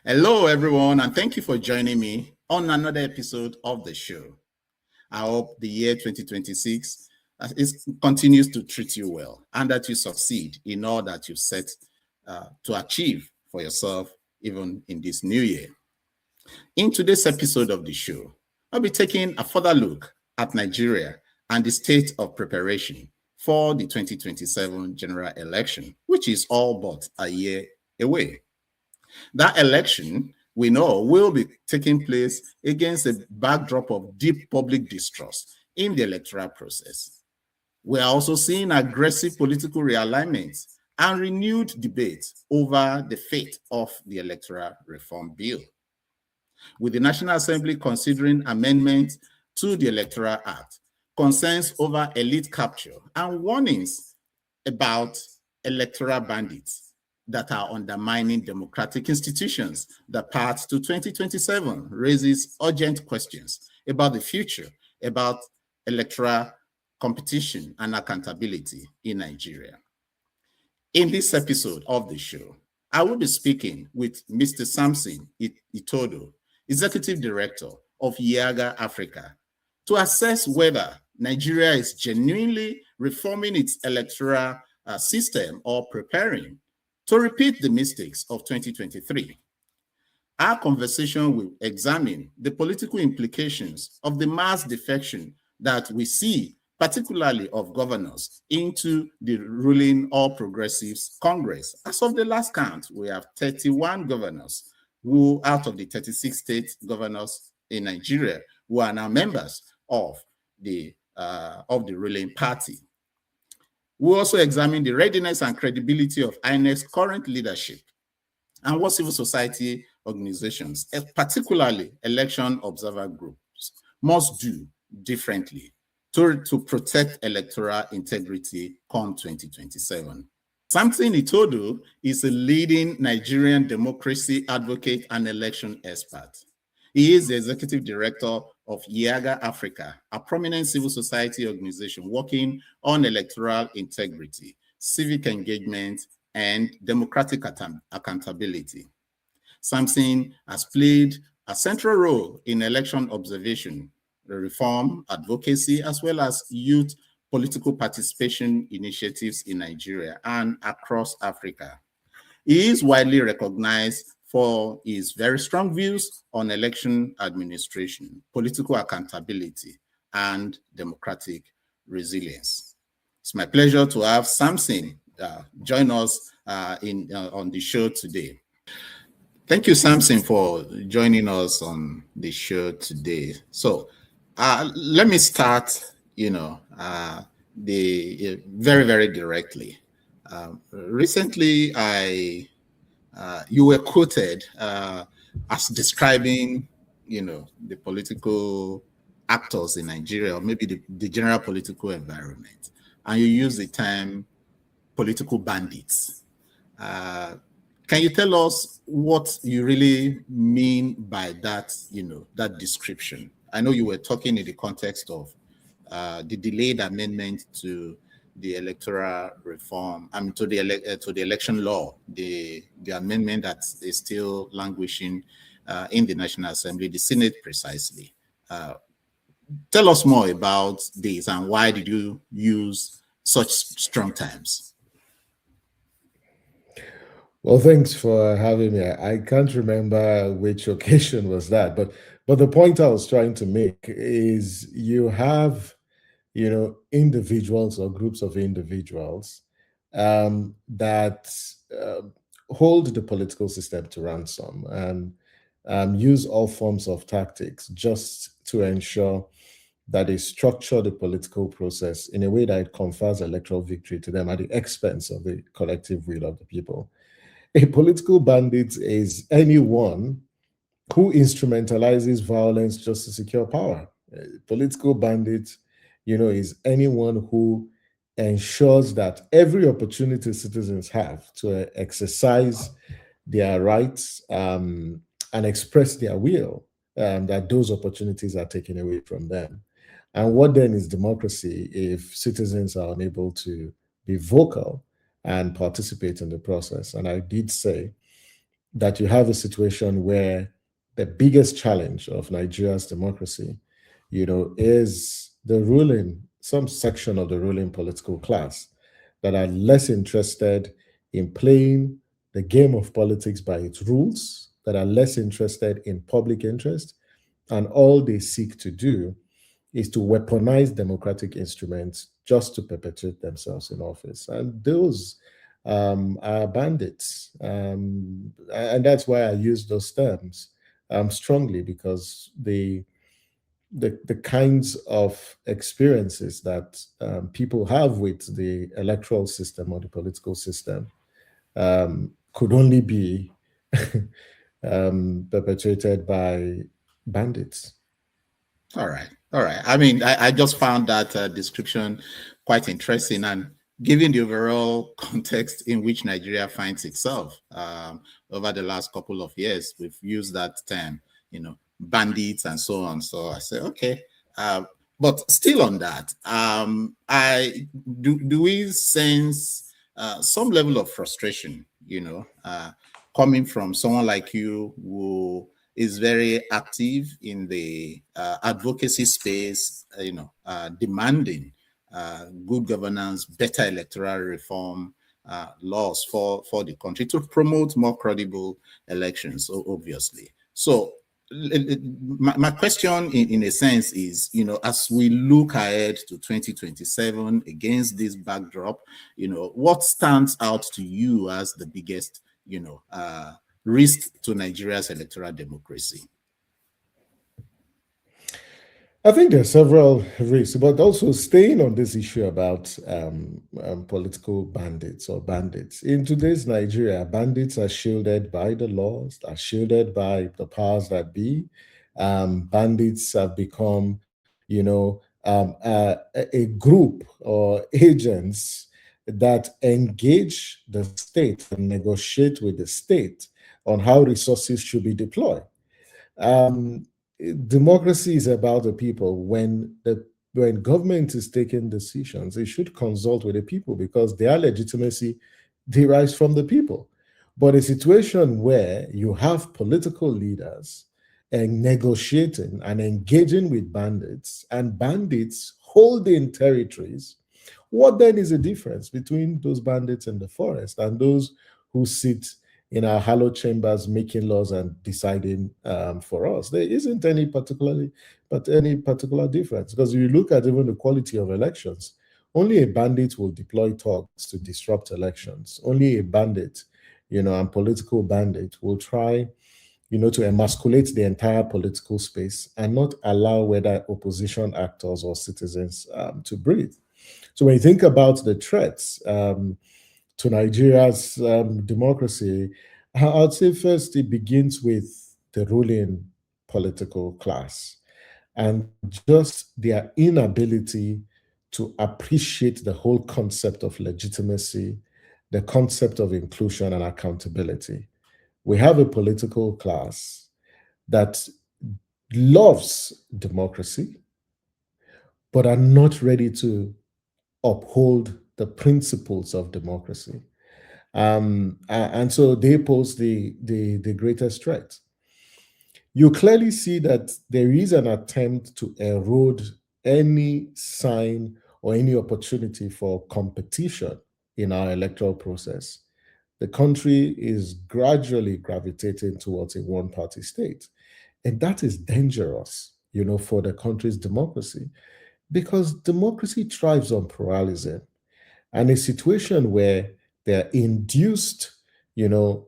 Hello, everyone, and thank you for joining me on another episode of the show. I hope the year 2026 continues to treat you well and that you succeed in all that you set to achieve for yourself, even in this new year. In today's episode of the show, I'll be taking a further look at Nigeria and the state of preparation for the 2027 general election, which is all but a year away. That election, we know, will be taking place against a backdrop of deep public distrust in the electoral process. We are also seeing aggressive political realignment and renewed debate over the fate of the electoral reform bill. With the National Assembly considering amendments to the Electoral Act, concerns over elite capture, and warnings about electoral bandits that are undermining democratic institutions, the path to 2027 raises urgent questions about the future, about electoral competition and accountability in Nigeria. In this episode of the show, I will be speaking with Mr. Samson Itodo, Executive Director of YIAGA Africa, to assess whether Nigeria is genuinely reforming its electoral system or preparing to repeat the mistakes of 2023. Our conversation will examine the political implications of the mass defection that we see, particularly of governors, into the ruling All Progressives Congress. As of the last count, we have 31 governors who, out of the 36 state governors in Nigeria, who are now members of the ruling party. We'll also examine the readiness and credibility of INEC's current leadership and what civil society organizations, particularly election observer groups, must do differently to protect electoral integrity come 2027. Samson Itodo is a leading Nigerian democracy advocate and election expert. He is the executive director of YIAGA Africa, a prominent civil society organization working on electoral integrity, civic engagement, and democratic accountability. Samson has played a central role in election observation, reform, advocacy, as well as youth political participation initiatives in Nigeria and across Africa. He is widely recognized for his very strong views on election administration, political accountability, and democratic resilience. It's my pleasure to have Samson join us on the show today. Thank you, Samson, for joining us on the show today. So let me start, very directly. Recently, you were quoted as describing, the political actors in Nigeria, or maybe the general political environment, and you use the term political bandits. Can you tell us what you really mean by that, that description? I know you were talking in the context of the delayed amendment to the electoral reform, to the election law, the amendment that is still languishing in the National Assembly, the Senate precisely. Tell us more about this and why did you use such strong terms? Well, thanks for having me. I can't remember which occasion was that, but the point I was trying to make is you have individuals or groups of individuals that hold the political system to ransom and use all forms of tactics just to ensure that they structure the political process in a way that it confers electoral victory to them at the expense of the collective will of the people. A political bandit is anyone who instrumentalizes violence just to secure power. A political bandit is anyone who ensures that every opportunity citizens have to exercise their rights and express their will, that those opportunities are taken away from them. And what then is democracy if citizens are unable to be vocal and participate in the process? And I did say that you have a situation where the biggest challenge of Nigeria's democracy, is the ruling, some section of the ruling political class that are less interested in playing the game of politics by its rules, that are less interested in public interest, and all they seek to do is to weaponize democratic instruments just to perpetuate themselves in office. And those are bandits. And that's why I use those terms strongly, because the kinds of experiences that people have with the electoral system or the political system could only be perpetrated by bandits. All right. All right. I mean, I just found that description quite interesting. And given the overall context in which Nigeria finds itself over the last couple of years, we've used that term, bandits and so on. So I said, okay. But still on that, I do we sense some level of frustration, coming from someone like you who is very active in the advocacy space, demanding good governance, better electoral reform, laws for the country to promote more credible elections, obviously. So my question in a sense is, as we look ahead to 2027 against this backdrop, what stands out to you as the biggest, risk to Nigeria's electoral democracy? I think there are several risks, but also staying on this issue about political bandits or bandits. In today's Nigeria, bandits are shielded by the laws, are shielded by the powers that be. Bandits have become, a group or agents that engage the state and negotiate with the state on how resources should be deployed. Democracy is about the people. When government is taking decisions, it should consult with the people because their legitimacy derives from the people. But a situation where you have political leaders and negotiating and engaging with bandits and bandits holding territories, what then is the difference between those bandits in the forest and those who sit in our hallowed chambers making laws and deciding for us? There isn't any particular difference, because if you look at even the quality of elections, only a bandit will deploy thugs to disrupt elections. Only a bandit, and political bandit will try, to emasculate the entire political space and not allow whether opposition actors or citizens to breathe. So when you think about the threats to Nigeria's democracy, I'd say first it begins with the ruling political class and just their inability to appreciate the whole concept of legitimacy, the concept of inclusion and accountability. We have a political class that loves democracy, but are not ready to uphold the principles of democracy. And so they pose the greatest threat. You clearly see that there is an attempt to erode any sign or any opportunity for competition in our electoral process. The country is gradually gravitating towards a one-party state. And that is dangerous, for the country's democracy, because democracy thrives on pluralism. And a situation where there are induced,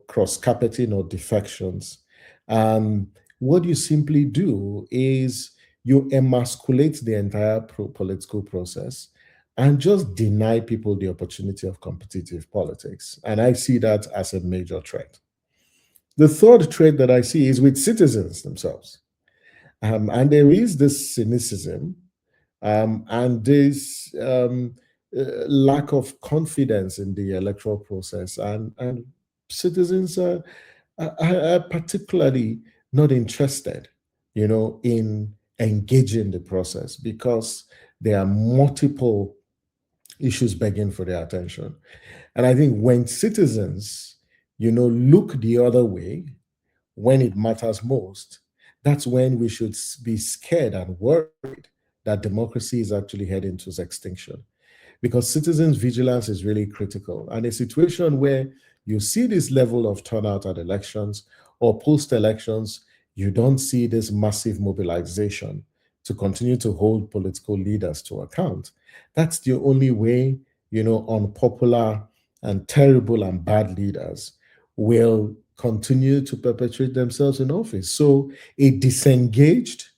cross-carpeting or defections, what you simply do is you emasculate the entire political process and just deny people the opportunity of competitive politics. And I see that as a major threat. The third threat that I see is with citizens themselves. And there is this cynicism and this lack of confidence in the electoral process. And citizens are particularly not interested, in engaging the process because there are multiple issues begging for their attention. And I think when citizens, look the other way when it matters most, that's when we should be scared and worried that democracy is actually heading towards extinction. Because citizens' vigilance is really critical. And a situation where you see this level of turnout at elections or post-elections, you don't see this massive mobilization to continue to hold political leaders to account. That's the only way, unpopular and terrible and bad leaders will continue to perpetuate themselves in office. So a disengaged,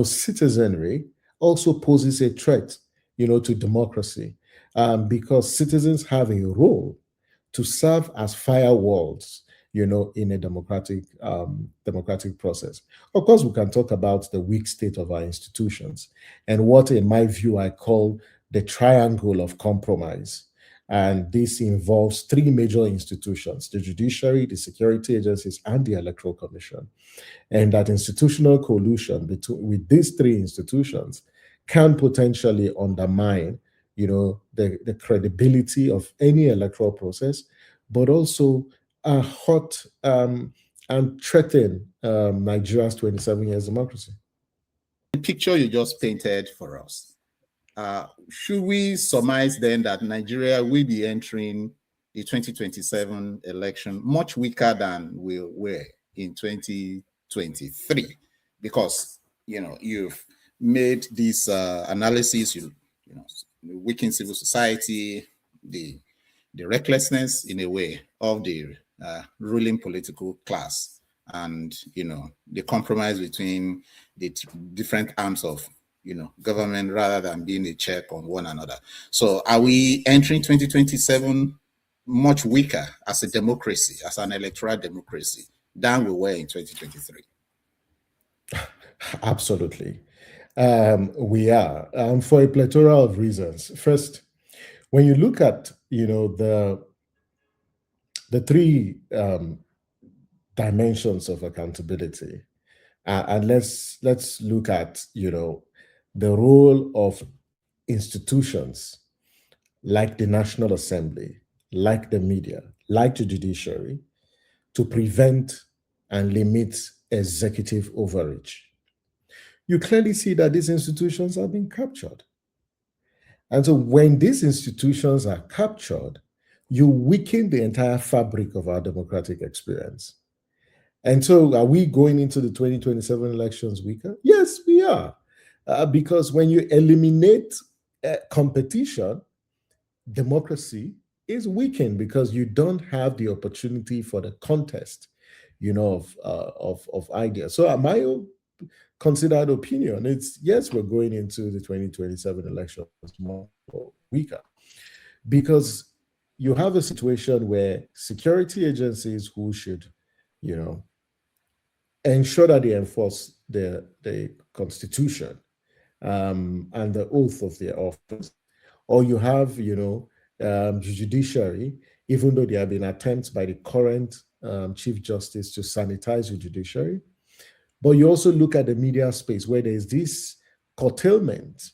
citizenry also poses a threat, to democracy, because citizens have a role to serve as firewalls, in a democratic process. Of course, we can talk about the weak state of our institutions and what, in my view, I call the triangle of compromise. And this involves three major institutions: the judiciary, the security agencies, and the electoral commission. And that institutional collusion with these three institutions can potentially undermine, the credibility of any electoral process, but also hurt and threaten Nigeria's 27 years democracy. The picture you just painted for us, should we surmise then that Nigeria will be entering the 2027 election much weaker than we were in 2023? Because, you've made this analysis, weaken civil society, the recklessness in a way of the ruling political class, and the compromise between the different arms of government rather than being a check on one another. So are we entering 2027 much weaker as a democracy, as an electoral democracy, than we were in 2023? Absolutely. We are, for a plethora of reasons. First, when you look at, the three dimensions of accountability, and let's look at, the role of institutions like the National Assembly, like the media, like the judiciary, to prevent and limit executive overreach. You clearly see that these institutions are being captured. And so when these institutions are captured, you weaken the entire fabric of our democratic experience. And so are we going into the 2027 elections weaker? Yes, we are. Because when you eliminate competition, democracy is weakened because you don't have the opportunity for the contest, of ideas. So my considered opinion, it's yes, we're going into the 2027 elections more weaker, because you have a situation where security agencies who should, ensure that they enforce the Constitution and the oath of their office, or you have, the judiciary, even though there have been attempts by the current Chief Justice to sanitize the judiciary. But you also look at the media space where there's this curtailment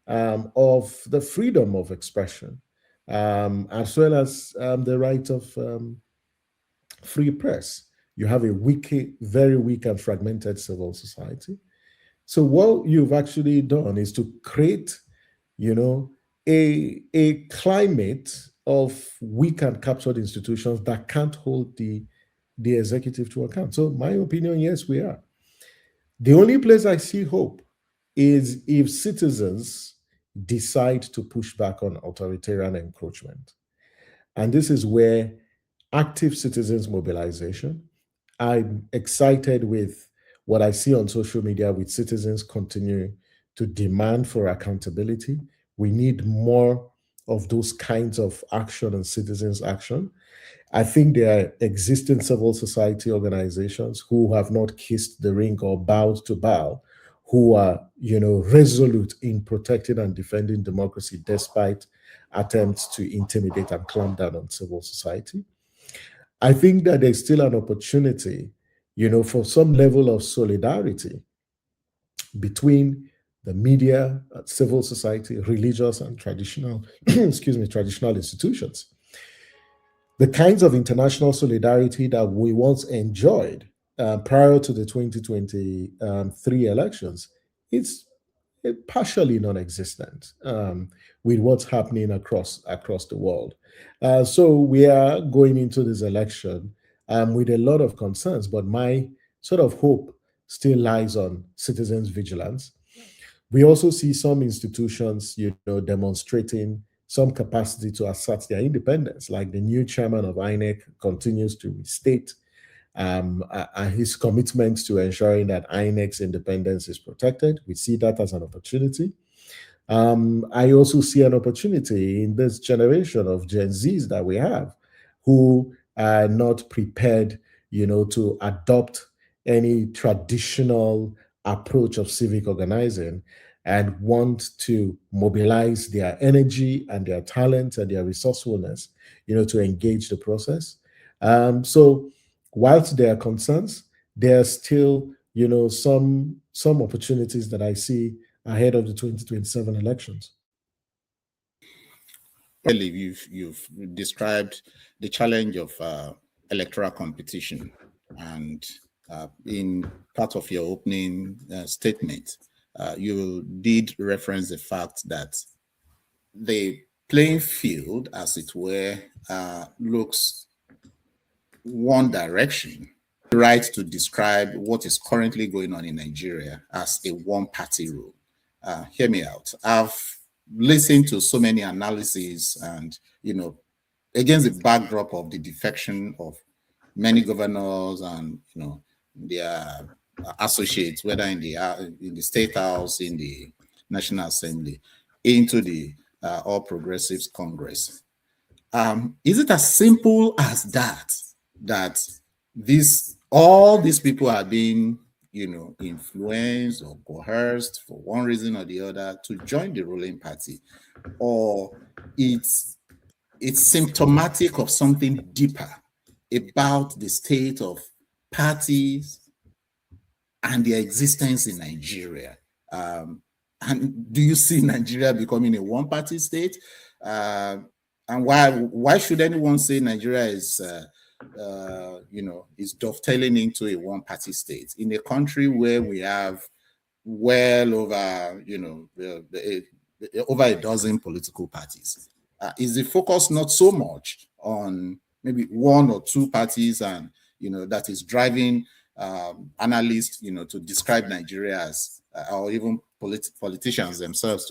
of the freedom of expression, as well as the right of free press. You have a very weak and fragmented civil society. So what you've actually done is to create, a climate of weak and captured institutions that can't hold the executive to account. So my opinion, yes, we are. The only place I see hope is if citizens decide to push back on authoritarian encroachment. And this is where active citizens mobilization. I'm excited with what I see on social media with citizens continuing to demand for accountability. We need more of those kinds of action and citizens' action. I think there are existing civil society organizations who have not kissed the ring or bowed to bow, who are, resolute in protecting and defending democracy despite attempts to intimidate and clamp down on civil society. I think that there's still an opportunity, for some level of solidarity between the media, civil society, religious and traditional, traditional institutions. the kinds of international solidarity that we once enjoyed prior to the 2023 elections, it's partially non-existent with what's happening across the world. So we are going into this election with a lot of concerns, but my sort of hope still lies on citizens' vigilance. We also see some institutions, demonstrating some capacity to assert their independence, like the new chairman of INEC continues to restate his commitment to ensuring that INEC's independence is protected. We see that as an opportunity. I also see an opportunity in this generation of Gen Zs that we have who are not prepared, to adopt any traditional approach of civic organizing and want to mobilize their energy and their talent and their resourcefulness, to engage the process. So whilst there are concerns, there are still, some opportunities that I see ahead of the 2027 elections. Really, you've described the challenge of electoral competition, and in part of your opening statement, you did reference the fact that the playing field, as it were, looks one direction. Right to describe what is currently going on in Nigeria as a one-party rule. Hear me out. I've listened to so many analyses, and against the backdrop of the defection of many governors and their associates, whether in the State House, in the National Assembly, into the All Progressives Congress. Is it as simple as that all these people are being influenced or coerced for one reason or the other to join the ruling party, or it's symptomatic of something deeper about the state of parties and their existence in Nigeria? And do you see Nigeria becoming a one-party state? And why should anyone say Nigeria is is dovetailing into a one-party state in a country where we have well over over a dozen political parties? Is the focus not so much on maybe one or two parties, and that is driving analysts to describe Nigeria as or even politicians themselves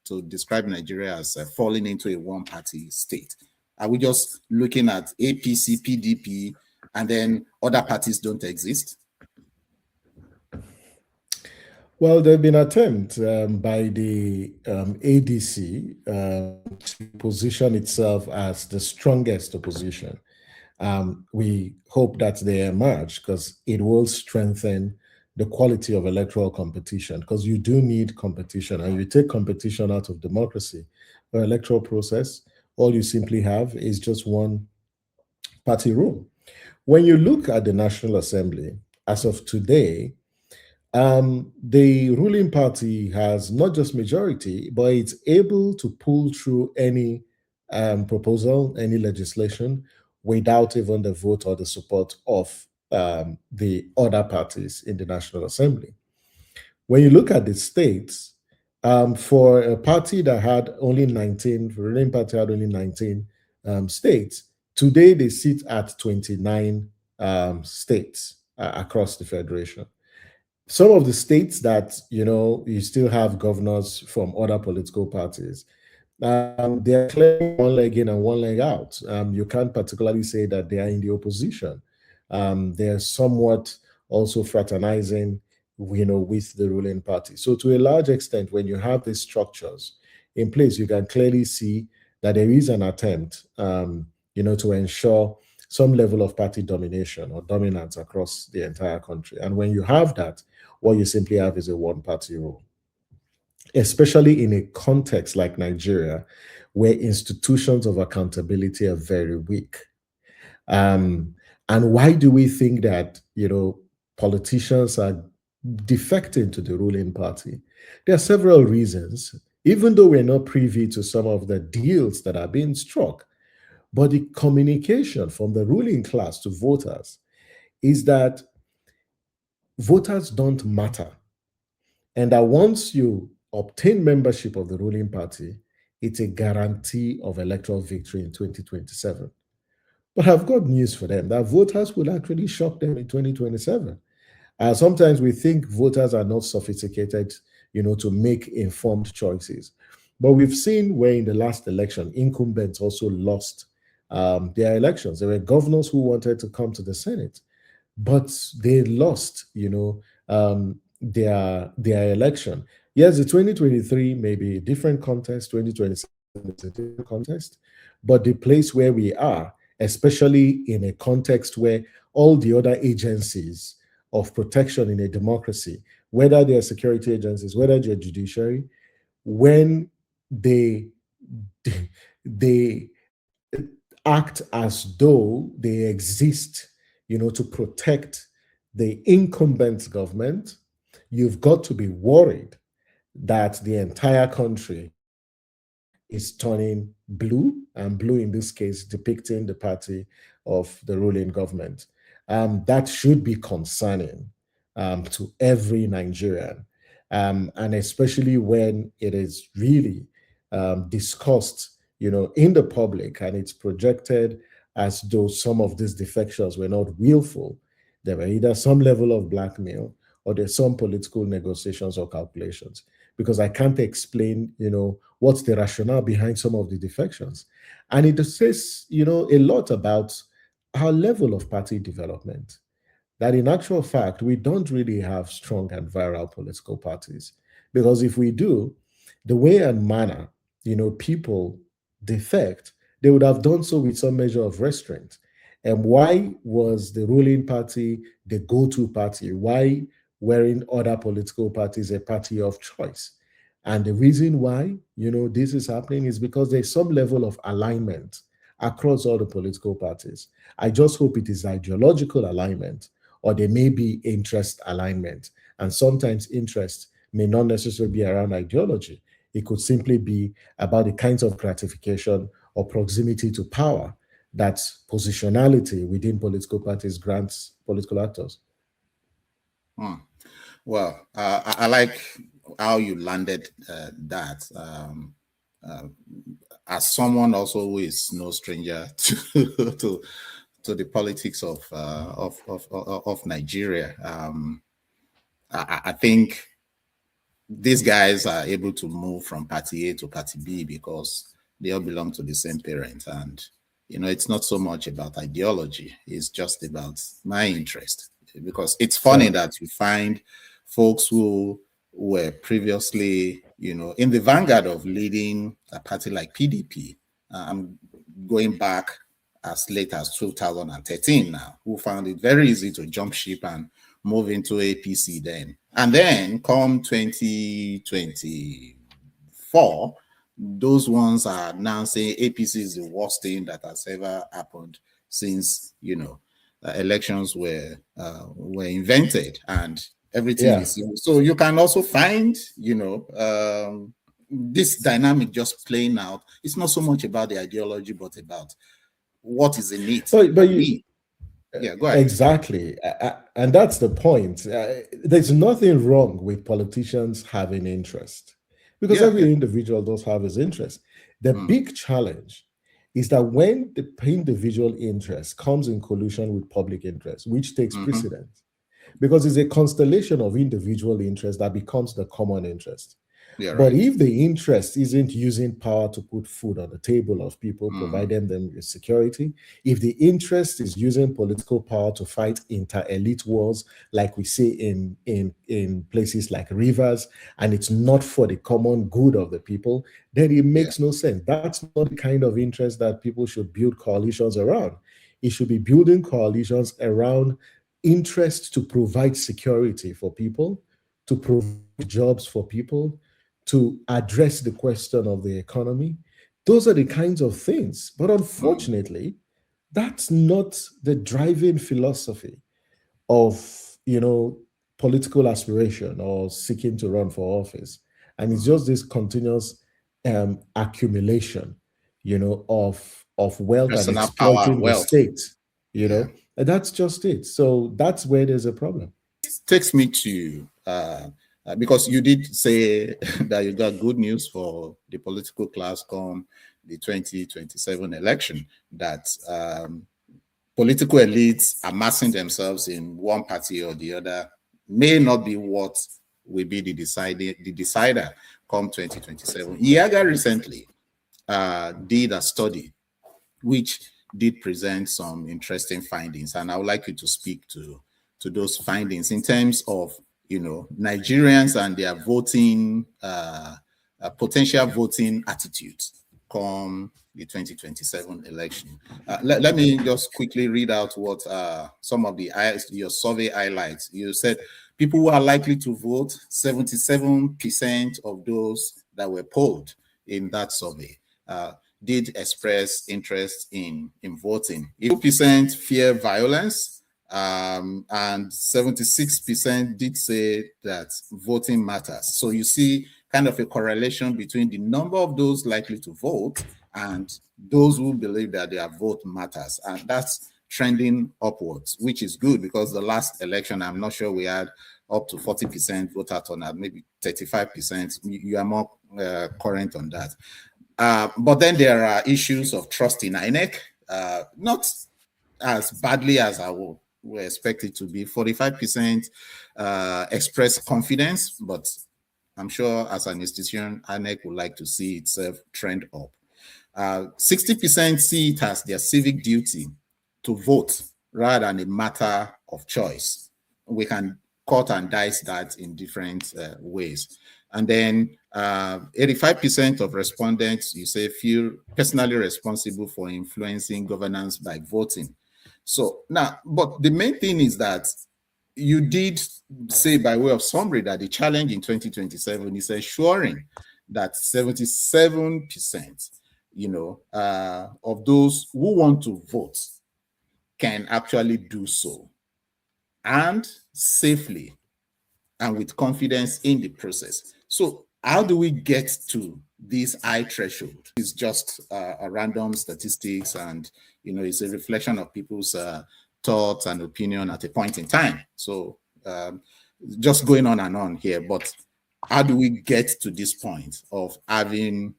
to describe Nigeria as falling into a one-party state? Are we just looking at APC, PDP, and then other parties don't exist? Well, there have been attempts by the ADC to position itself as the strongest opposition. We hope that they emerge because it will strengthen the quality of electoral competition, because you do need competition, and you take competition out of democracy or electoral process, all you simply have is just one party rule. When you look at the National Assembly, as of today, the ruling party has not just majority, but it's able to pull through any proposal, any legislation, without even the vote or the support of the other parties in the National Assembly. When you look at the states, for a party that had only 19, for a ruling party had only 19 states, today they sit at 29 states across the federation. Some of the states that, you still have governors from other political parties, they're clearly one leg in and one leg out. You can't particularly say that they are in the opposition. They're somewhat also fraternizing, with the ruling party. So to a large extent, when you have these structures in place, you can clearly see that there is an attempt, to ensure some level of party domination or dominance across the entire country. And when you have that, what you simply have is a one-party rule, especially in a context like Nigeria, where institutions of accountability are very weak. And why do we think that, politicians are defecting to the ruling party? There are several reasons, even though we're not privy to some of the deals that are being struck. But the communication from the ruling class to voters is that voters don't matter. And that once you obtain membership of the ruling party, it's a guarantee of electoral victory in 2027. But I've got news for them that voters will actually shock them in 2027. Sometimes we think voters are not sophisticated, to make informed choices. But we've seen where in the last election, incumbents also lost their elections. There were governors who wanted to come to the Senate, but they lost, their election. Yes, the 2023 may be a different contest, 2027 is a different contest, but the place where we are, especially in a context where all the other agencies of protection in a democracy, whether they're security agencies, whether they're judiciary, when they they act as though they exist, to protect the incumbent government, you've got to be worried that the entire country is turning blue, and blue in this case depicting the party of the ruling government. That should be concerning to every Nigerian, and especially when it is really discussed, in the public, and it's projected as though some of these defections were not willful. There were either some level of blackmail or there's some political negotiations or calculations. Because I can't explain, what's the rationale behind some of the defections. And it says, a lot about our level of party development. That in actual fact, we don't really have strong and viral political parties. Because if we do, the way and manner, people defect, they would have done so with some measure of restraint. And why was the ruling party the go-to party? Why weren't other political parties a party of choice? And the reason why, this is happening is because there's some level of alignment across all the political parties. I just hope it is ideological alignment, or there may be interest alignment. And sometimes interest may not necessarily be around ideology. It could simply be about the kinds of gratification or proximity to power that positionality within political parties grants political actors. Well, I like how you landed that. As someone also who is no stranger to the politics of Nigeria, I think these guys are able to move from party A to party B because they all belong to the same parent. And, it's not so much about ideology. It's just about my interest. Because it's funny that you find folks who were previously, in the vanguard of leading a party like PDP. I'm going back as late as 2013 now, who found it very easy to jump ship and move into APC then. And then come 2024, those ones are now saying APC is the worst thing that has ever happened since, elections were invented and everything is. So you can also find, this dynamic just playing out. It's not so much about the ideology, but about what is in it. But you, yeah, go ahead. Exactly. And that's the point. There's nothing wrong with politicians having interest, because every individual does have his interest. The big challenge is that when the individual interest comes in collusion with public interest, which takes precedence, because it's a constellation of individual interest that becomes the common interest. Yeah, but if the interest isn't using power to put food on the table of people, providing them with security, if the interest is using political power to fight inter-elite wars, like we see in places like Rivers, and it's not for the common good of the people, then it makes no sense. That's not the kind of interest that people should build coalitions around. It should be building coalitions around interest to provide security for people, to provide jobs for people, to address the question of the economy. Those are the kinds of things. But unfortunately, that's not the driving philosophy of, political aspiration or seeking to run for office. And it's just this continuous accumulation, of wealth and Personal power, exploiting the wealth. state, Yeah. and that's just it. So that's where there's a problem. It takes me to because you did say that you got good news for the political class come the 2027 election, that political elites amassing themselves in one party or the other may not be what will be the decider come 2027. YIAGA recently did a study which did present some interesting findings, and I would like you to speak to those findings in terms of Nigerians and their voting potential voting attitudes come the 2027 election. Let me just quickly read out what some of your survey highlights. You said people who are likely to vote, 77% of those that were polled in that survey did express interest in voting. 2% fear violence, and 76% did say that voting matters. So you see kind of a correlation between the number of those likely to vote and those who believe that their vote matters. And that's trending upwards, which is good, because the last election, I'm not sure we had up to 40% voter turnout, maybe 35%. You are more current on that. But then there are issues of trust in INEC, not as badly as I would expect it to be. 45% express confidence, but I'm sure as an institution, INEC would like to see itself trend up. 60% see it as their civic duty to vote rather than a matter of choice. We can cut and dice that in different ways. And then 85% of respondents, you say, feel personally responsible for influencing governance by voting. So now, but the main thing is that you did say by way of summary that the challenge in 2027 is ensuring that 77%, of those who want to vote can actually do so, and safely and with confidence in the process. So how do we get to this high threshold? It's just a random statistics, and it's a reflection of people's thoughts and opinion at a point in time. So just going on and on here, but how do we get to this point of having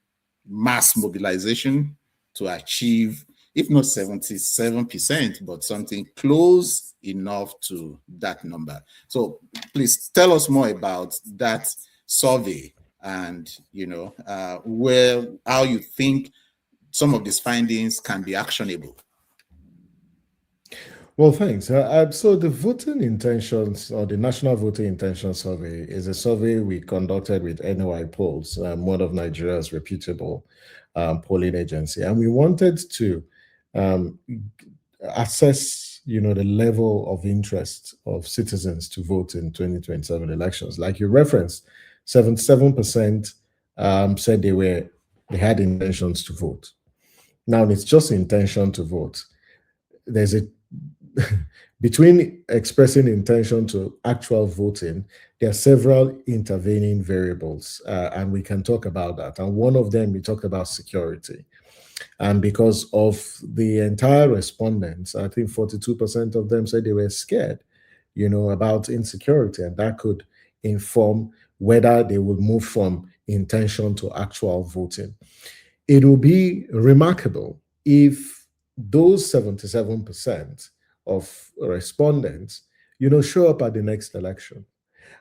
mass mobilization to achieve, if not 77%, but something close enough to that number? So please tell us more about that survey and how you think some of these findings can be actionable. Well, thanks. So the voting intentions, or the National Voting Intentions Survey, is a survey we conducted with NOI Polls, one of Nigeria's reputable polling agency, and we wanted to assess, the level of interest of citizens to vote in 2027 elections. Like you referenced, 77% said they had intentions to vote. Now it's just intention to vote. There's a between expressing intention to actual voting, there are several intervening variables, and we can talk about that. And one of them, we talked about security. And because of the entire respondents, I think 42% of them said they were scared, about insecurity, and that could inform whether they would move from intention to actual voting. It will be remarkable if those 77% of respondents, show up at the next election.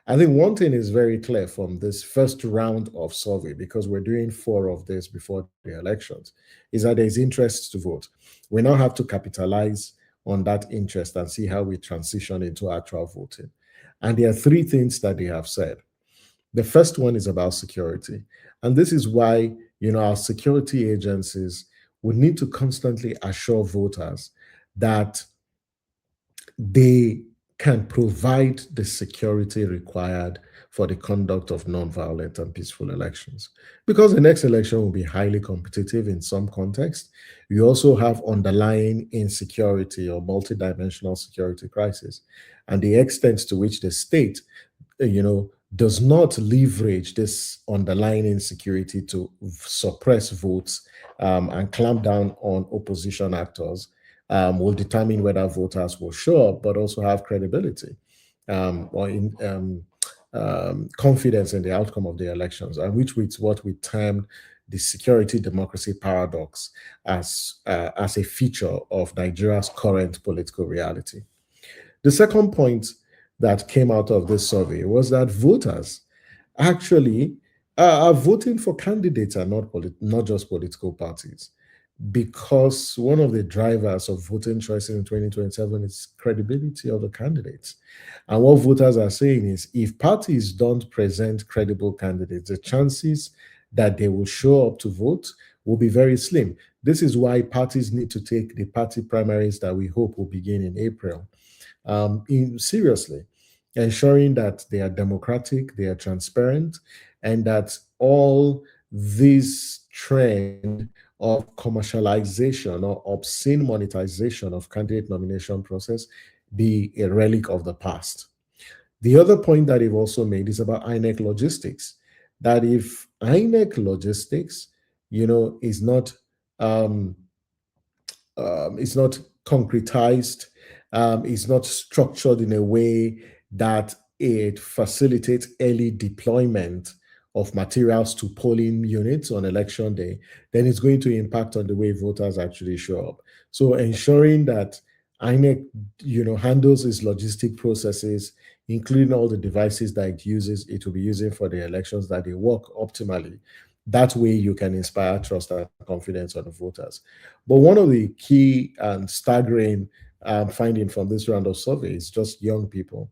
I think one thing is very clear from this first round of survey, because we're doing 4 of this before the elections, is that there's interest to vote. We now have to capitalize on that interest and see how we transition into actual voting. And there are 3 things that they have said. The first one is about security. And this is why, our security agencies would need to constantly assure voters that they can provide the security required for the conduct of non-violent and peaceful elections. Because the next election will be highly competitive in some context. You also have underlying insecurity or multidimensional security crisis. And the extent to which the state, does not leverage this underlying insecurity to suppress votes and clamp down on opposition actors, will determine whether voters will show up, but also have credibility or confidence in the outcome of the elections, and which is what we termed the security democracy paradox as a feature of Nigeria's current political reality. The second point that came out of this survey was that voters actually are voting for candidates and not just political parties, because one of the drivers of voting choices in 2027 is credibility of the candidates. And what voters are saying is if parties don't present credible candidates, the chances that they will show up to vote will be very slim. This is why parties need to take the party primaries that we hope will begin in April seriously, ensuring that they are democratic, they are transparent, and that all this trend of commercialization or obscene monetization of candidate nomination process be a relic of the past. The other point that they've also made is about INEC logistics. That if INEC logistics, is not it's not concretized, it's not structured in a way that it facilitates early deployment of materials to polling units on election day, then it's going to impact on the way voters actually show up. So ensuring that INEC, handles its logistic processes, including all the devices that it will be using for the elections, that they work optimally. That way you can inspire trust and confidence on the voters. But one of the key and staggering finding from this round of survey is just young people.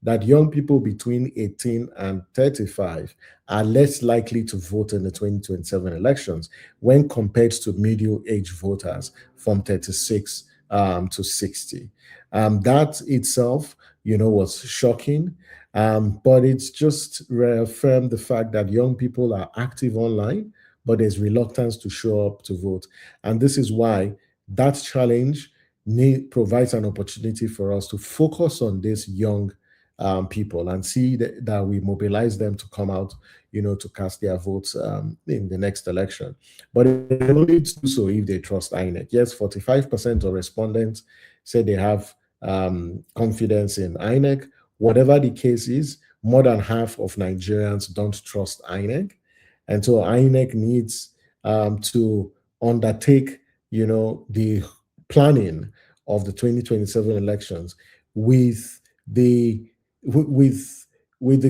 That young people between 18 and 35 are less likely to vote in the 2027 elections when compared to middle-aged voters from 36 to 60. That itself, was shocking. But it's just reaffirmed the fact that young people are active online, but there's reluctance to show up to vote. And this is why that challenge provides an opportunity for us to focus on these young people and see that we mobilize them to come out, to cast their votes in the next election. But they only do so if they trust INEC. Yes, 45% of respondents say they have confidence in INEC. Whatever the case is, more than half of Nigerians don't trust INEC. And so INEC needs to undertake, the planning of the 2027 elections with the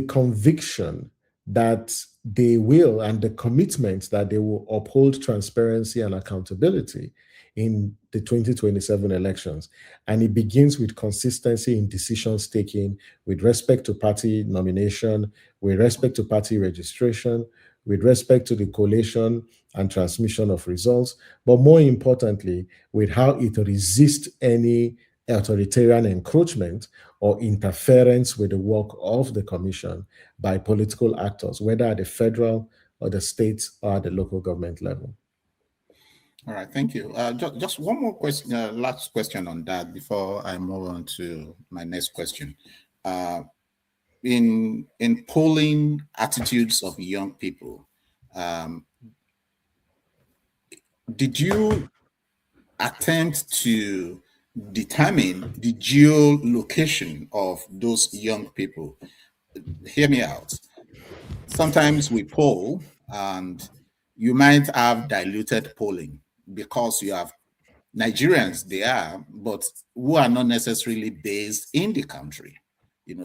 conviction that they will, and the commitment that they will uphold transparency and accountability in the 2027 elections. And it begins with consistency in decisions taken with respect to party nomination, with respect to party registration, with respect to the collation and transmission of results, but more importantly, with how it resists any authoritarian encroachment or interference with the work of the commission by political actors, whether at the federal or the state or at the local government level. All right, thank you. Just one more question, last question on that before I move on to my next question. In polling attitudes of young people, did you attempt to determine the geolocation of those young people? Hear me out. Sometimes we poll and you might have diluted polling because you have Nigerians, they are, but who are not necessarily based in the country.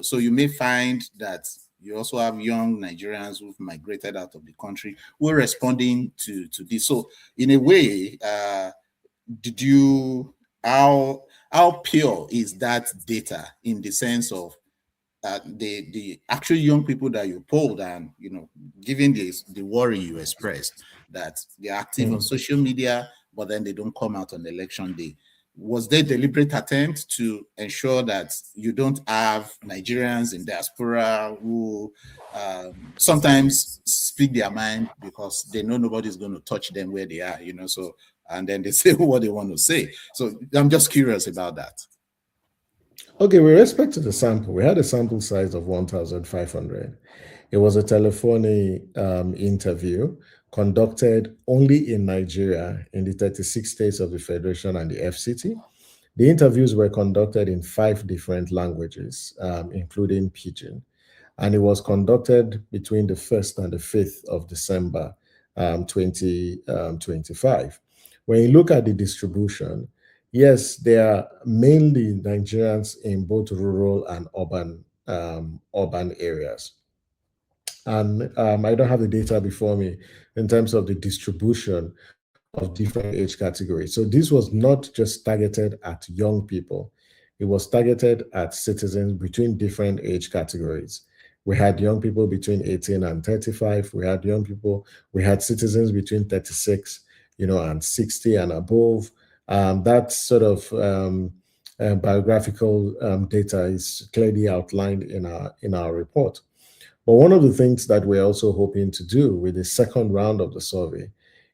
So you may find that you also have young Nigerians who've migrated out of the country who are responding to this. So in a way, how pure is that data in the sense of the actual young people that you polled, and given the worry you expressed that they're active on social media, but then they don't come out on election day? Was there deliberate attempt to ensure that you don't have Nigerians in diaspora who sometimes speak their mind because they know nobody's going to touch them where they are, so, and then they say what they want to say. So I'm just curious about that. Okay, with respect to the sample, we had a sample size of 1,500. It was a telephony interview conducted only in Nigeria, in the 36 states of the Federation and the FCT. The interviews were conducted in 5 different languages, including Pidgin, and it was conducted between the 1st and the 5th of December 2025. When you look at the distribution, yes, they are mainly Nigerians in both rural and urban areas. And I don't have the data before me in terms of the distribution of different age categories. So this was not just targeted at young people, it was targeted at citizens between different age categories. We had young people between 18 and 35. We had young people, we had citizens between 36, and 60 and above. That sort of biographical data is clearly outlined in our report. But one of the things that we're also hoping to do with the second round of the survey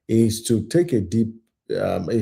is to take a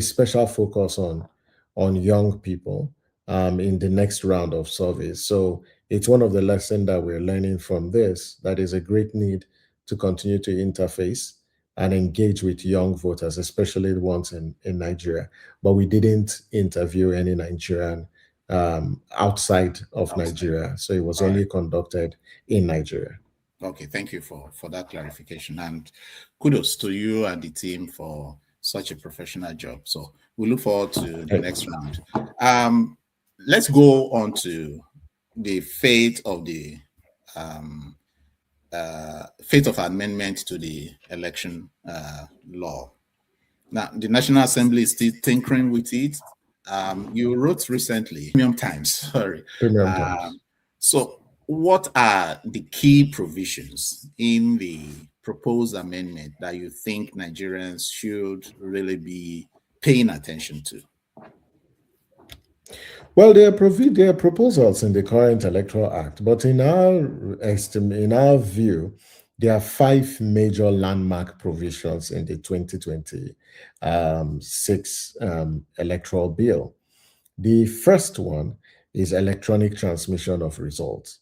special focus on young people in the next round of surveys. So it's one of the lessons that we're learning from this, that is a great need to continue to interface and engage with young voters, especially the ones in Nigeria. But we didn't interview any Nigerian outside of Nigeria. So it was only conducted in Nigeria. Okay, thank you for that clarification, and kudos to you and the team for such a professional job. So we look forward to the next round. Let's go on to the fate of the fate of amendment to the election law. Now, the National Assembly is still tinkering with it. You wrote recently, Premium Times, sorry. Premium Times. So what are the key provisions in the proposed amendment that you think Nigerians should really be paying attention to? Well, there are proposals in the current Electoral Act, but in our view, there are 5 major landmark provisions in the 2026 electoral bill. The first one is electronic transmission of results.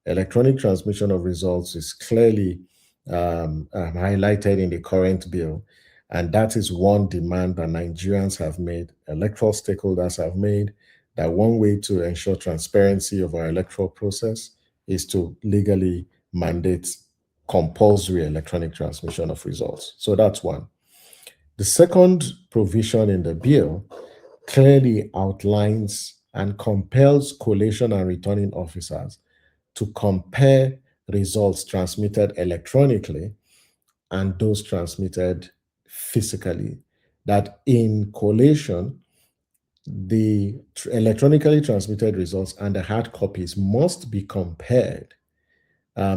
Electronic transmission of results is clearly highlighted in the current bill, and that is one demand that Nigerians have made, electoral stakeholders have made, that one way to ensure transparency of our electoral process is to legally mandate compulsory electronic transmission of results. So that's one. The second provision in the bill clearly outlines and compels collation and returning officers to compare results transmitted electronically and those transmitted physically. That in collation, the electronically transmitted results and the hard copies must be compared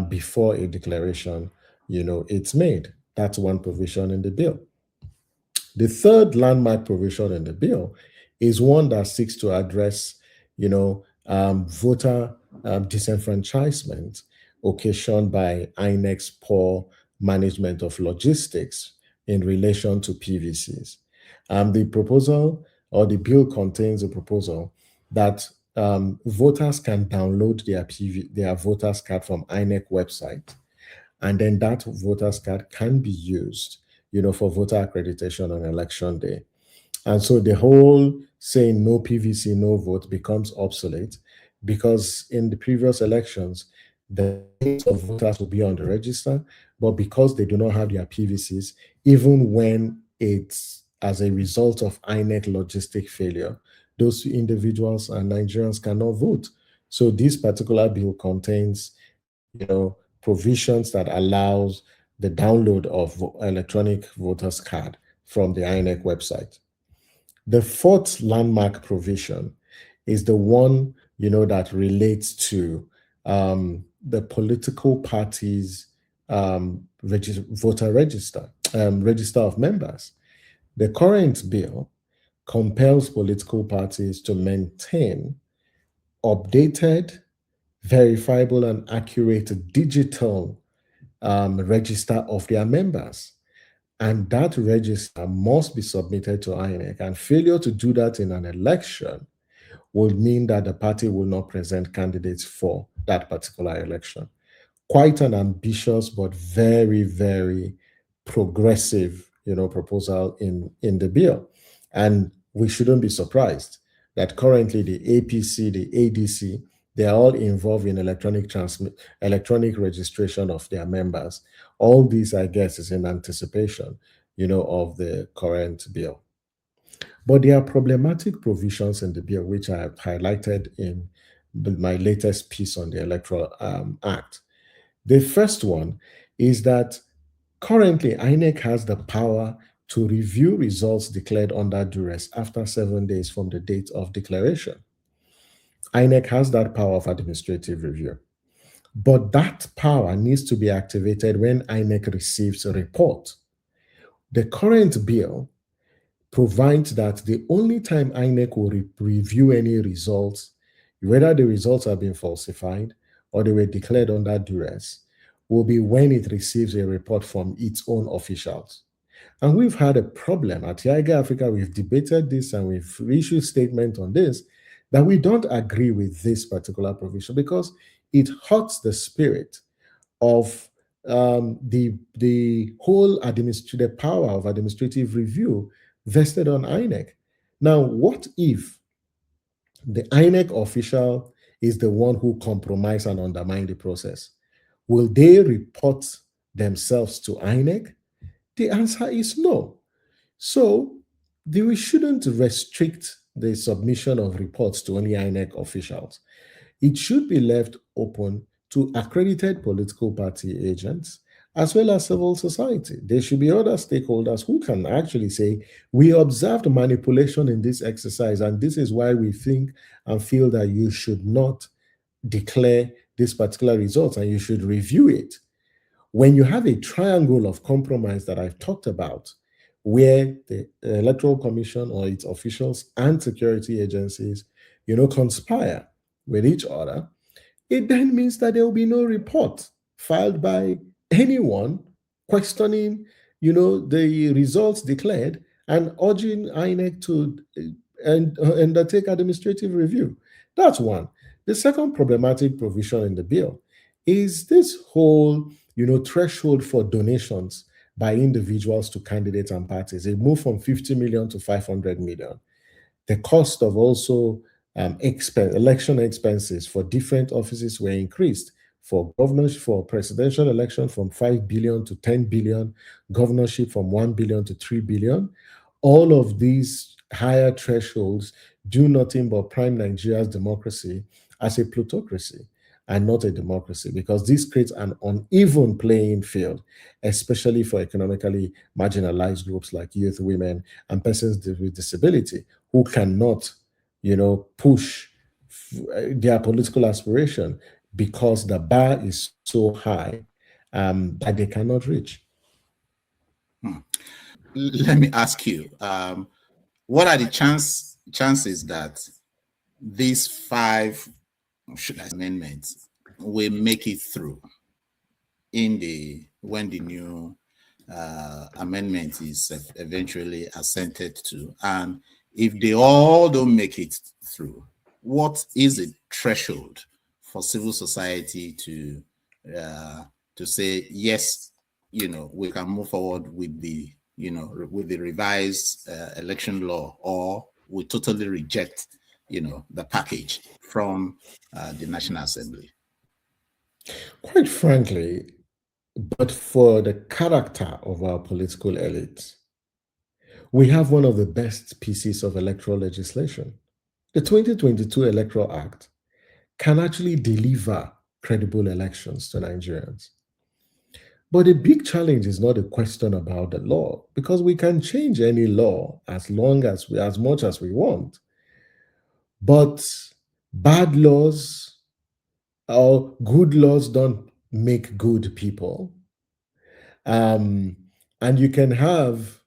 before a declaration, it's made. That's one provision in the bill. The third landmark provision in the bill is one that seeks to address, voter disenfranchisement occasioned by INEC's poor management of logistics in relation to PVCs. The proposal or the bill contains a proposal that voters can download their voters card from INEC website, and then that voters card can be used, for voter accreditation on election day. And so the whole saying no PVC, no vote becomes obsolete, because in the previous elections, the names of voters will be on the register, but because they do not have their PVCs, even when it's as a result of INEC logistic failure, those individuals and Nigerians cannot vote. So this particular bill contains, provisions that allows the download of electronic voters card from the INEC website. The fourth landmark provision is the one, that relates to the political parties' voter register of members. The current bill compels political parties to maintain updated, verifiable, and accurate digital register of their members. And that register must be submitted to INEC. And failure to do that in an election will mean that the party will not present candidates for that particular election. Quite an ambitious but very, very progressive, proposal in the bill. And we shouldn't be surprised that currently the APC, the ADC, they are all involved in electronic registration of their members. All these, I guess, is in anticipation, of the current bill. But there are problematic provisions in the bill, which I have highlighted in my latest piece on the Electoral Act. The first one is that currently INEC has the power to review results declared under duress after 7 days from the date of declaration. INEC has that power of administrative review. But that power needs to be activated when INEC receives a report. The current bill provides that the only time INEC will review any results, whether the results have been falsified or they were declared under duress, will be when it receives a report from its own officials. And we've had a problem at YIAGA Africa. We've debated this and we've issued statement on this, that we don't agree with this particular provision because it hurts the spirit of the whole the power of administrative review vested on INEC. Now, what if the INEC official is the one who compromised and undermined the process? Will they report themselves to INEC? The answer is no. So we shouldn't restrict the submission of reports to only INEC officials. It should be left open to accredited political party agents as well as civil society. There should be other stakeholders who can actually say, we observed manipulation in this exercise, and this is why we think and feel that you should not declare this particular result and you should review it. When you have a triangle of compromise that I've talked about, where the Electoral Commission or its officials and security agencies, conspire with each other, it then means that there will be no report filed by anyone questioning, the results declared and urging INEC to undertake administrative review. That's one. The second problematic provision in the bill is this whole, threshold for donations by individuals to candidates and parties. It moved from 50 million to 500 million. The cost of also election expenses for different offices were increased. For governors, for presidential election from 5 billion to 10 billion, governorship from 1 billion to 3 billion. All of these higher thresholds do nothing but prime Nigeria's democracy as a plutocracy and not a democracy, because this creates an uneven playing field, especially for economically marginalized groups like youth, women, and persons with disability who cannot, push their political aspiration because the bar is so high that they cannot reach. Let me ask you, what are the chances that these 5 amendments will make it through when the new amendment is eventually assented to? And if they all don't make it through, what is the threshold for civil society to say, yes, we can move forward with the revised election law, or we totally reject the package from the National Assembly? Quite frankly, but for the character of our political elite, we have one of the best pieces of electoral legislation. The 2022 Electoral Act can actually deliver credible elections to Nigerians. But the big challenge is not a question about the law, because we can change any law as much as we want. But bad laws or good laws don't make good people. And you can have,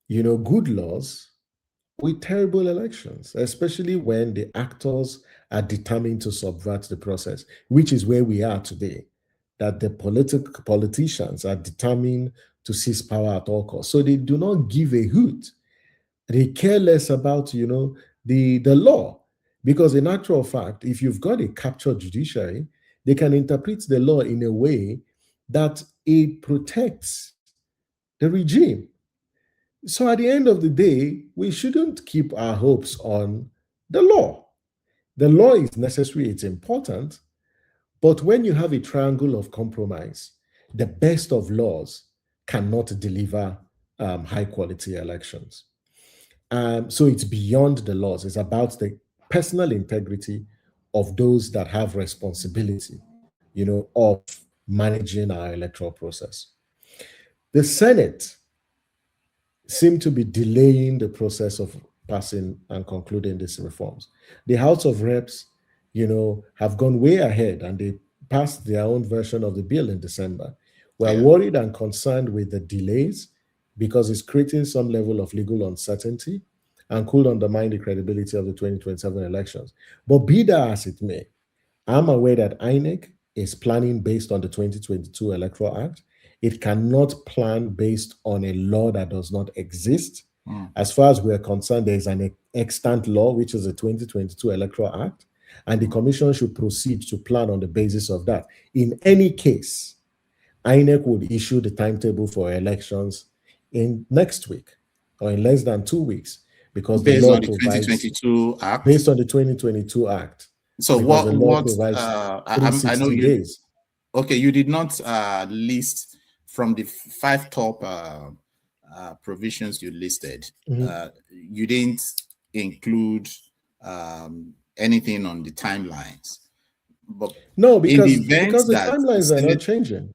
good laws with terrible elections, especially when the actors are determined to subvert the process, which is where we are today, that the politicians are determined to seize power at all costs. So they do not give a hoot. They care less about, the law. Because in actual fact, if you've got a captured judiciary, they can interpret the law in a way that it protects the regime. So at the end of the day, we shouldn't keep our hopes on the law. The law is necessary, it's important, but when you have a triangle of compromise, the best of laws cannot deliver high quality elections. So it's beyond the laws, it's about the personal integrity of those that have responsibility, of managing our electoral process. The Senate seem to be delaying the process of passing and concluding these reforms. The House of Reps, have gone way ahead and they passed their own version of the bill in December. We're worried and concerned with the delays because it's creating some level of legal uncertainty and could undermine the credibility of the 2027 elections. But be that as it may, I'm aware that INEC is planning based on the 2022 Electoral Act. It cannot plan based on a law that does not exist. As far as we're concerned, there is an extant law, which is the 2022 Electoral Act, and the Commission should proceed to plan on the basis of that. In any case, INEC would issue the timetable for elections in next week or in less than 2 weeks, because based the law on the provides 2022 Act. Based on the 2022 Act. So what I know you days. Okay, you did not list from the 5 top provisions you listed. You didn't include anything on the timelines. But no, because the timelines are not changing.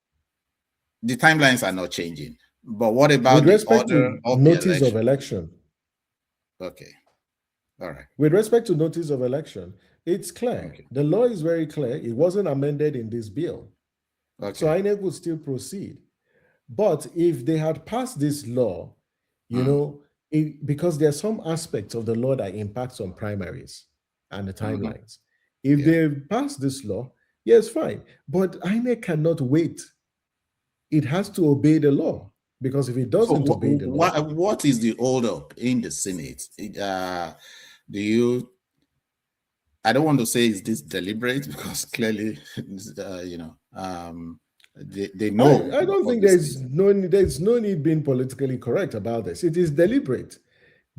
The timelines are not changing. But what about with respect the order to of notice the of election? Okay. All right. With respect to notice of election, it's clear. Okay. The law is very clear. It wasn't amended in this bill. Okay. So INEC would still proceed. But if they had passed this law, because there are some aspects of the law that impacts on primaries and the timelines. If they pass this law, yes, fine. But INEC cannot wait. It has to obey the law, because if it doesn't obey the law... What is the holdup in the Senate? I don't want to say is this deliberate, because clearly, they know. I don't think there's no need being politically correct about this. It is deliberate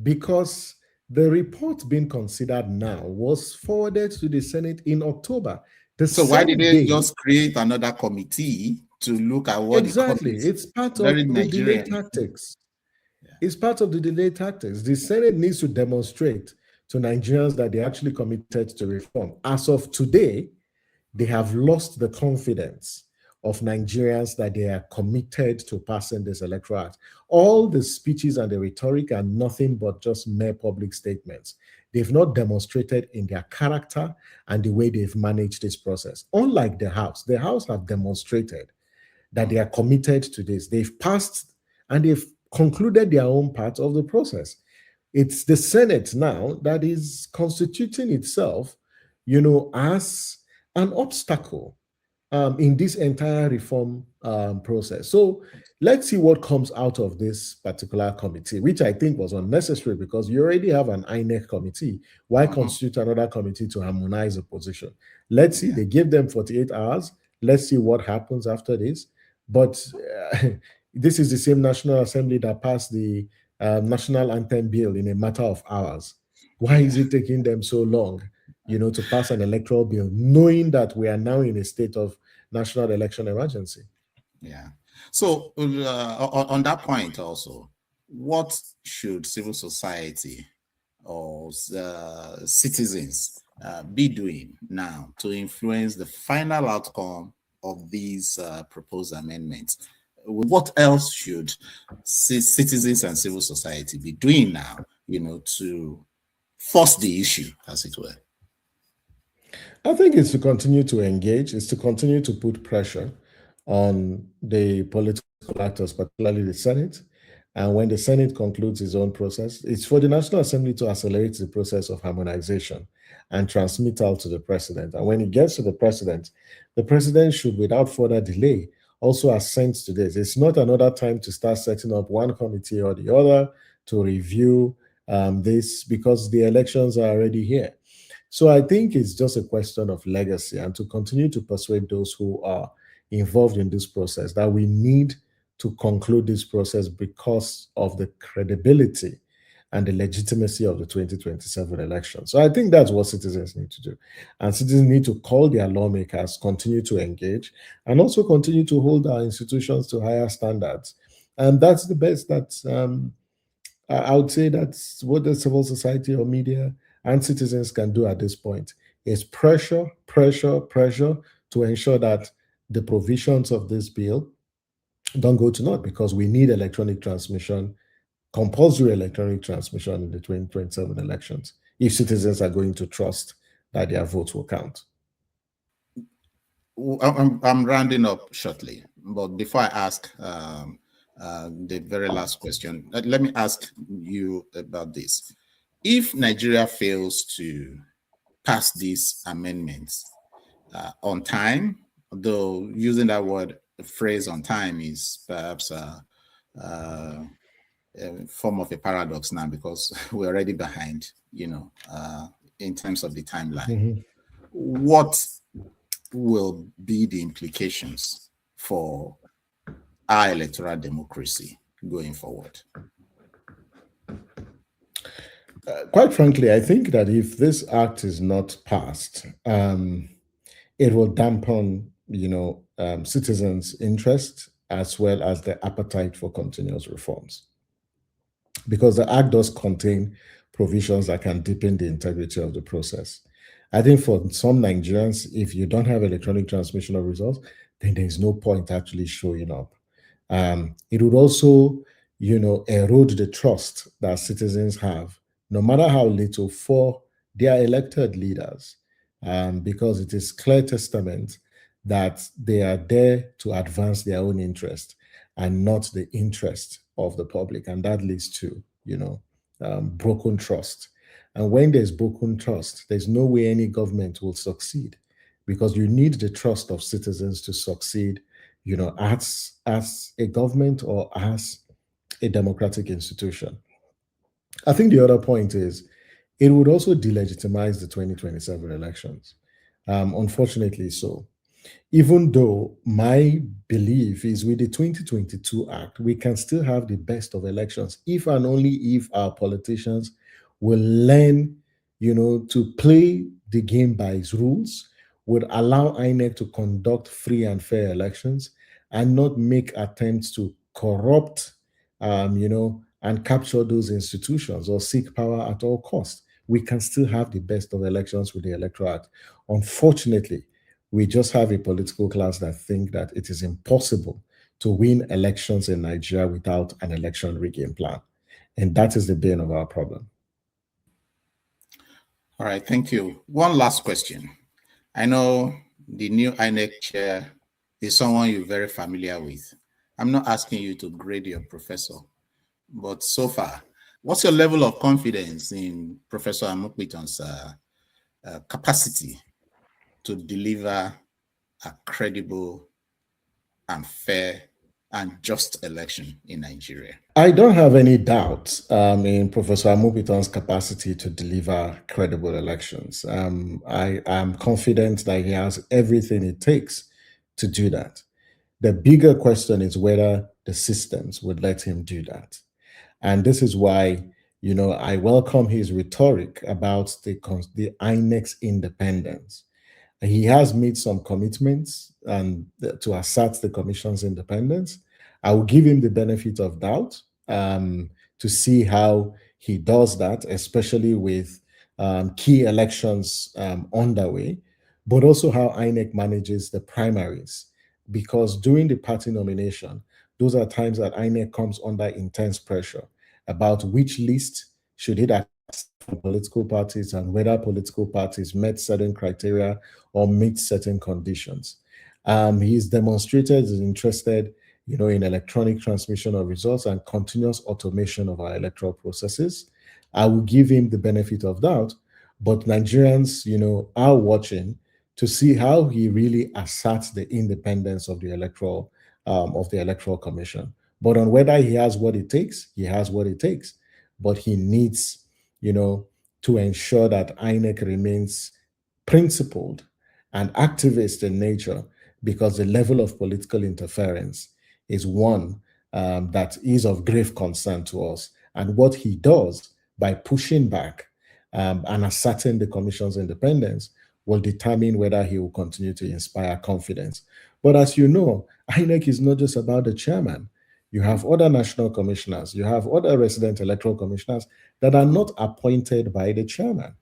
because the report being considered now was forwarded to the Senate in October. So why did they just create another committee to look at what exactly? It's part of the delay tactics. Yeah. It's part of the delay tactics. The Senate needs to demonstrate to Nigerians that they actually committed to reform. As of today, they have lost the confidence of Nigerians that they are committed to passing this Electoral Act. All the speeches and the rhetoric are nothing but just mere public statements. They've not demonstrated in their character and the way they've managed this process. Unlike the House have demonstrated that they are committed to this. They've passed and they've concluded their own part of the process. It's the Senate now that is constituting itself, as an obstacle in this entire reform process. So let's see what comes out of this particular committee, which I think was unnecessary because you already have an INEC committee. Why constitute another committee to harmonize the position? Let's see, they give them 48 hours. Let's see what happens after this. But this is the same National Assembly that passed the National Anthem Bill in a matter of hours. Why is it taking them so long, to pass an electoral bill, knowing that we are now in a state of national election emergency? Yeah. So on that point also, what should civil society or citizens be doing now to influence the final outcome of these proposed amendments? What else should citizens and civil society be doing now, to force the issue, as it were? I think it's to continue to engage, it's to continue to put pressure on the political actors, particularly the Senate. And when the Senate concludes its own process, it's for the National Assembly to accelerate the process of harmonization and transmit out to the president. And when it gets to the president should, without further delay, also assent to this. It's not another time to start setting up one committee or the other to review this, because the elections are already here. So I think it's just a question of legacy and to continue to persuade those who are involved in this process that we need to conclude this process because of the credibility and the legitimacy of the 2027 election. So I think that's what citizens need to do. And citizens need to call their lawmakers, continue to engage, and also continue to hold our institutions to higher standards. And that's the best that I would say that's what the civil society or media and citizens can do at this point is pressure, pressure, pressure to ensure that the provisions of this bill don't go to naught because we need electronic transmission, compulsory electronic transmission in the 2027 elections if citizens are going to trust that their votes will count. I'm rounding up shortly, but before I ask the very last question, let me ask you about this. If Nigeria fails to pass these amendments on time, though using that word phrase on time is perhaps a form of a paradox now because we're already behind, in terms of the timeline. Mm-hmm. What will be the implications for our electoral democracy going forward? Quite frankly, I think that if this act is not passed, it will dampen, citizens' interest as well as their appetite for continuous reforms. Because the act does contain provisions that can deepen the integrity of the process. I think for some Nigerians, if you don't have electronic transmission of results, then there's no point actually showing up. It would also, erode the trust that citizens have, no matter how little, for their elected leaders, because it is clear testament that they are there to advance their own interest and not the interest of the public. And that leads to, broken trust. And when there's broken trust, there's no way any government will succeed because you need the trust of citizens to succeed, as a government or as a democratic institution. I think the other point is it would also delegitimize the 2027 elections. Unfortunately so. Even though my belief is with the 2022 Act, we can still have the best of elections if and only if our politicians will learn, to play the game by its rules, would allow INEC to conduct free and fair elections and not make attempts to corrupt, and capture those institutions or seek power at all costs. We can still have the best of elections with the Electoral Act. Unfortunately, we just have a political class that think that it is impossible to win elections in Nigeria without an election rigging plan. And that is the bane of our problem. All right, thank you. One last question. I know the new INEC chair is someone you're very familiar with. I'm not asking you to grade your professor, but so far, what's your level of confidence in Professor Amopitan's capacity to deliver a credible and fair and just election in Nigeria? I don't have any doubt in Professor Amopitan's capacity to deliver credible elections. I am confident that he has everything it takes to do that. The bigger question is whether the systems would let him do that. And this is why, I welcome his rhetoric about the INEC's independence. He has made some commitments and to assert the commission's independence. I will give him the benefit of doubt to see how he does that, especially with key elections underway, but also how INEC manages the primaries. Because during the party nomination, those are times that INEC comes under intense pressure about which list should it accept from political parties and whether political parties met certain criteria or meet certain conditions. He's demonstrated he's interested, in electronic transmission of results and continuous automation of our electoral processes. I will give him the benefit of doubt, but Nigerians, are watching to see how he really asserts the independence of the electoral commission. But on whether he has what it takes, he has what it takes. But he needs, to ensure that INEC remains principled and activist in nature, because the level of political interference is one that is of grave concern to us. And what he does by pushing back and asserting the Commission's independence will determine whether he will continue to inspire confidence. But as you know, INEC is not just about the chairman. You have other national commissioners, you have other resident electoral commissioners that are not appointed by the chairman.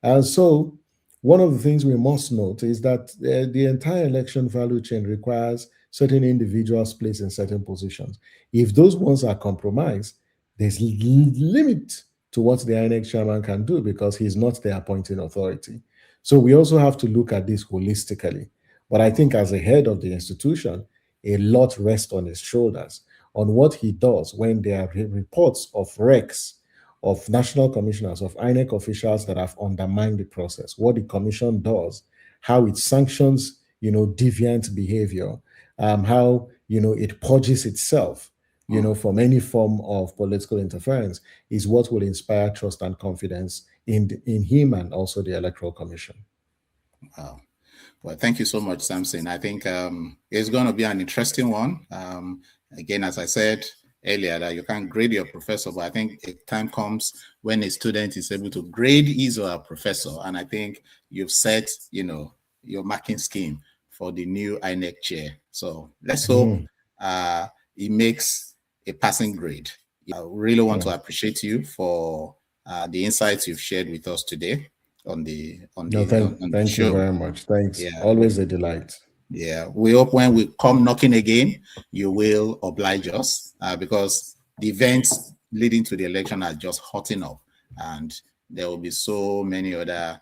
And so one of the things we must note is that the entire election value chain requires certain individuals placed in certain positions. If those ones are compromised, there's limit to what the INEC chairman can do, because he's not the appointing authority. So we also have to look at this holistically. But I think as a head of the institution, a lot rests on his shoulders on what he does when there are reports of wrecks of national commissioners, of INEC officials that have undermined the process, what the commission does, how it sanctions, deviant behavior, how, it purges itself, from any form of political interference, is what will inspire trust and confidence in him and also the Electoral Commission. Wow. Well, thank you so much, Samson. I think it's going to be an interesting one. Again, as I said earlier, that you can't grade your professor, but I think a time comes when a student is able to grade his or her professor. And I think you've set, your marking scheme for the new INEC chair. So let's hope he makes a passing grade. I really want to appreciate you for the insights you've shared with us today on the show. Thank you very much. Thanks. Yeah. Always a delight. Yeah, we hope when we come knocking again, you will oblige us, because the events leading to the election are just hotting up, and there will be so many other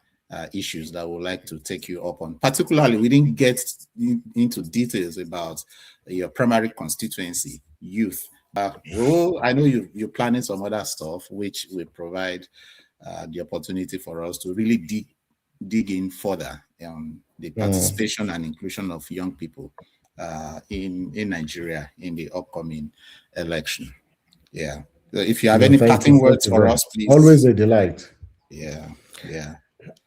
issues that we'd like to take you up on. Particularly, we didn't get into details about your primary constituency, youth. Well, I know you're planning some other stuff, which will provide the opportunity for us to really dig in further on the participation and inclusion of young people in Nigeria in the upcoming election. Yeah. So if you have any parting words for us, please. Always a delight. Yeah.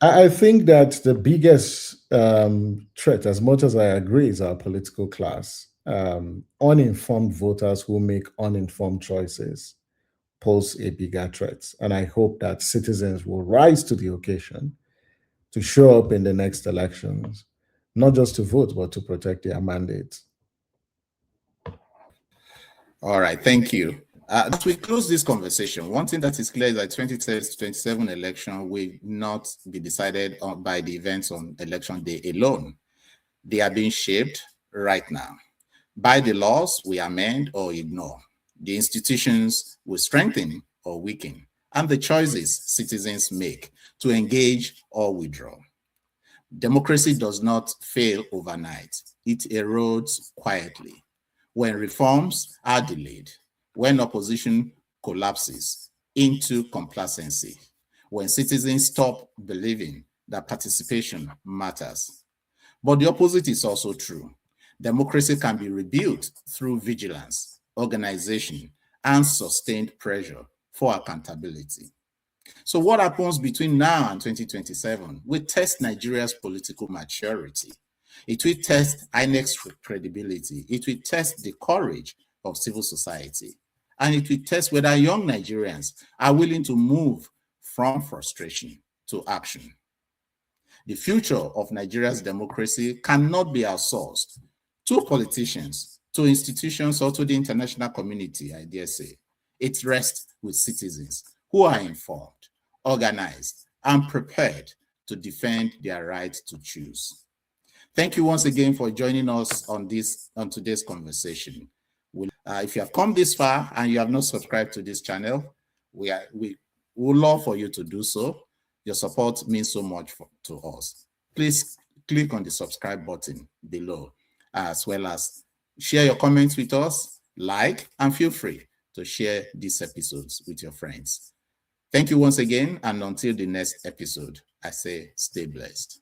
I think that the biggest threat, as much as I agree, is our political class. Uninformed voters who make uninformed choices pose a bigger threat. And I hope that citizens will rise to the occasion to show up in the next elections, not just to vote, but to protect their mandates. All right, thank you. As we close this conversation, one thing that is clear is that 2027 election will not be decided by the events on election day alone. They are being shaped right now by the laws we amend or ignore, the institutions we strengthen or weaken, and the choices citizens make to engage or withdraw. Democracy does not fail overnight. It erodes quietly. When reforms are delayed, when opposition collapses into complacency, when citizens stop believing that participation matters. But the opposite is also true. Democracy can be rebuilt through vigilance, organization, and sustained pressure for accountability. So what happens between now and 2027 will test Nigeria's political maturity. It will test INEC's credibility. It will test the courage of civil society. And it will test whether young Nigerians are willing to move from frustration to action. The future of Nigeria's democracy cannot be outsourced to politicians, to institutions, or to the international community, I dare say. It rests with citizens who are informed, organized, and prepared to defend their right to choose. Thank you once again for joining us on today's conversation. If you have come this far and you have not subscribed to this channel, we would love for you to do so. Your support means so much to us. Please click on the subscribe button below, as well as share your comments with us, like, and feel free to share these episodes with your friends. Thank you once again, and until the next episode, I say stay blessed.